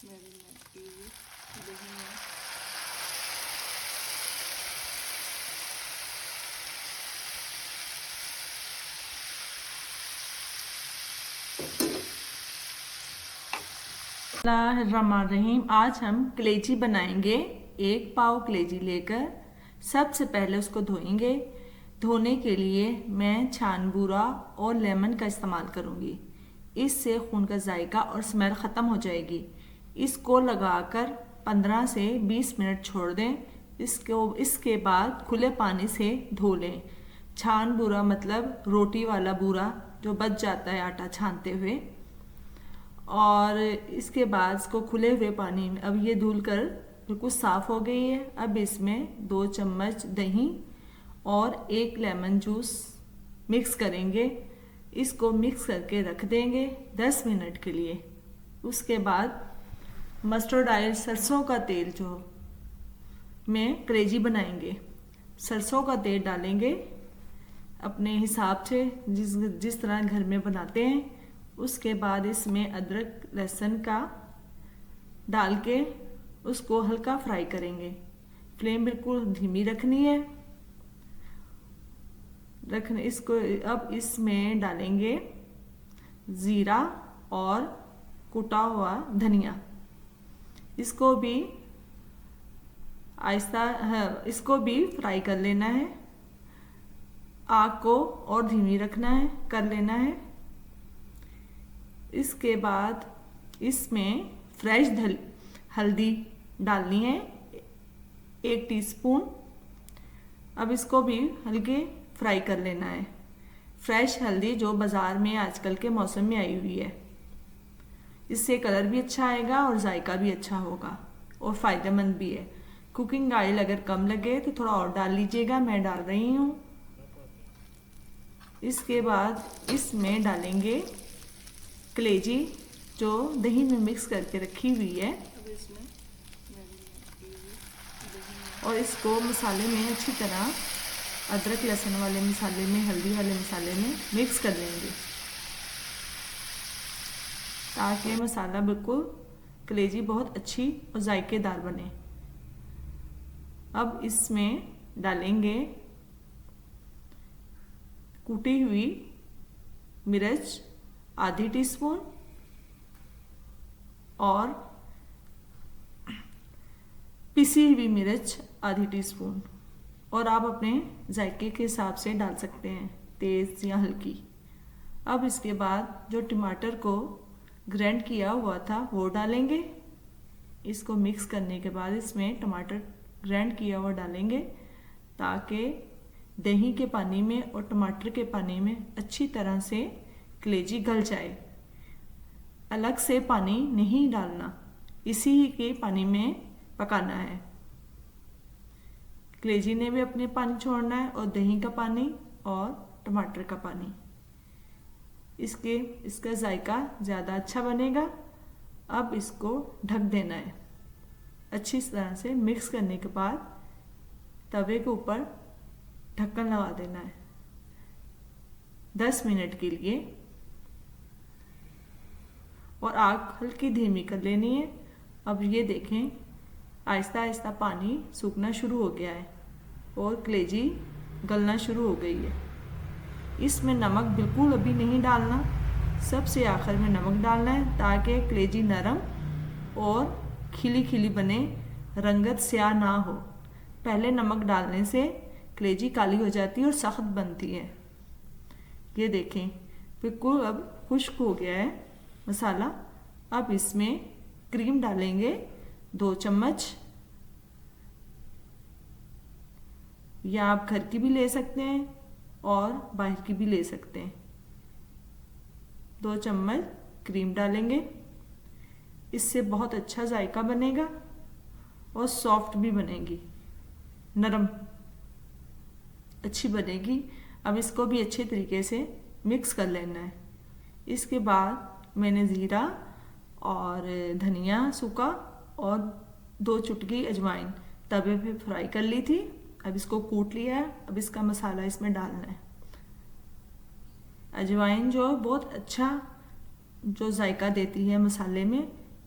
Marinate की हुई दही है। रहीम, आज हम कलेजी बनाएंगे। 1 पाव कलेजी लेकर सबसे पहले उसको धोएंगे। धोने के लिए मैं छानबूरा और लेमन का इस्तेमाल करूंगी। इससे खून का जायका और स्मेल ख़त्म हो जाएगी। इसको लगाकर 15 से 20 मिनट छोड़ दें। इसके बाद खुले पानी से धो लें। छानबूरा मतलब रोटी वाला बूरा जो बच जाता है आटा छानते हुए। और इसके बाद इसको खुले हुए पानी में अब ये धुल कर बिल्कुल साफ़ हो गई है। अब इसमें 2 चम्मच दही और 1 लेमन जूस मिक्स करेंगे। इसको मिक्स करके रख देंगे 10 मिनट के लिए। उसके बाद मस्टर्ड ऑयल सरसों का तेल जो में कलेजी बनाएंगे। सरसों का तेल डालेंगे अपने हिसाब से, जिस तरह घर में बनाते हैं। उसके बाद इसमें अदरक लहसुन का डाल के उसको हल्का फ्राई करेंगे। फ्लेम बिल्कुल धीमी रखनी है। इसको अब इसमें डालेंगे ज़ीरा और कुटा हुआ धनिया। इसको भी इसको भी फ्राई कर लेना है। आग को और धीमी रखना है, कर लेना है। इसके बाद इसमें फ्रेश हल्दी डालनी है 1 टीस्पून। अब इसको भी हल्के फ्राई कर लेना है। फ्रेश हल्दी जो बाज़ार में आजकल के मौसम में आई हुई है। इससे कलर भी अच्छा आएगा और जायका भी अच्छा होगा और फ़ायदेमंद भी है। कुकिंग ऑयल अगर कम लगे तो थोड़ा और डाल लीजिएगा, मैं डाल रही हूँ। इसके बाद इसमें डालेंगे कलेजी जो दही में मिक्स करके रखी हुई है। अब इसमें मैरिनेट की हुई दही है। और इसको मसाले में अच्छी तरह अदरक लहसुन वाले मसाले में, हल्दी वाले मसाले में मिक्स कर लेंगे ताकि मसाला बिल्कुल कलेजी बहुत अच्छी और जायकेदार बने। अब इसमें डालेंगे कूटी हुई मिर्च आधी टीस्पून और पिसी हुई मिर्च आधी टीस्पून। और आप अपने जायके के हिसाब से डाल सकते हैं, तेज़ या हल्की। अब इसके बाद जो टमाटर को ग्राइंड किया हुआ था वो डालेंगे। इसको मिक्स करने के बाद इसमें टमाटर ग्राइंड किया हुआ डालेंगे ताकि दही के पानी में और टमाटर के पानी में अच्छी तरह से कलेजी गल जाए। अलग से पानी नहीं डालना, इसी के पानी में पकाना है। कलेजी ने भी अपने पानी छोड़ना है और दही का पानी और टमाटर का पानी। इसका जायका ज़्यादा अच्छा बनेगा। अब इसको ढक देना है। अच्छी तरह से मिक्स करने के बाद तवे के ऊपर ढक्कन लगा देना है 10 मिनट के लिए और आग हल्की धीमी कर लेनी है। अब ये देखें आहिस्ता आहिस्ता पानी सूखना शुरू हो गया है और कलेजी गलना शुरू हो गई है। इसमें नमक बिल्कुल अभी नहीं डालना, सबसे आखिर में नमक डालना है ताकि कलेजी नरम और खिली खिली बने, रंगत स्याह ना हो। पहले नमक डालने से कलेजी काली हो जाती है और सख्त बनती है। ये देखें बिल्कुल अब खुश्क हो गया है मसाला। अब इसमें क्रीम डालेंगे 2 चम्मच, या आप घर की भी ले सकते हैं और बाहर की भी ले सकते हैं। 2 चम्मच क्रीम डालेंगे। इससे बहुत अच्छा जायका बनेगा और सॉफ्ट भी बनेगी, नरम अच्छी बनेगी। अब इसको भी अच्छे तरीके से मिक्स कर लेना है। इसके बाद मैंने ज़ीरा और धनिया सूखा और 2 चुटकी अजवाइन तवे पे फ्राई कर ली थी। अब इसको कूट लिया है। अब इसका मसाला इसमें डालना है। अजवाइन जो बहुत अच्छा जो जायका देती है मसाले में,